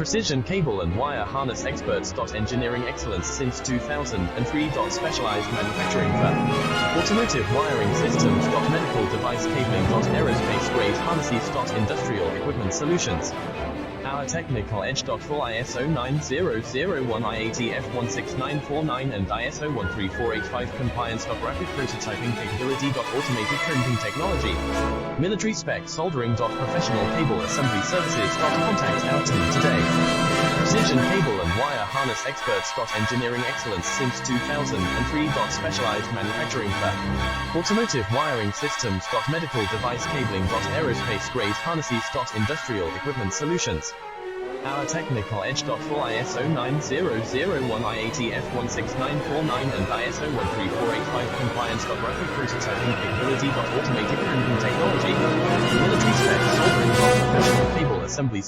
Precision cable and wire harness experts. Engineering excellence since 2003. Specialized manufacturing firm. Automotive wiring systems. Medical device cabling. Aerospace grade harnesses. Industrial equipment solutions. Our technical edge. Full ISO 9001, IATF 16949 and ISO 13485 compliance. Rapid prototyping capability. Automated printing technology. Military spec soldering. Professional cable assembly services. Contact our team today. Precision cable and wire harness experts. Engineering excellence since 2003. Specialized manufacturing firm. Automotive wiring systems. Medical device cabling. Aerospace grade harnesses. Industrial equipment solutions. Our technical edge. Full ISO 9001, IATF 16949 and ISO 13485 compliance. Rapid prototyping capability. Automated printing technology. Military spec soldering. Professional cable assembly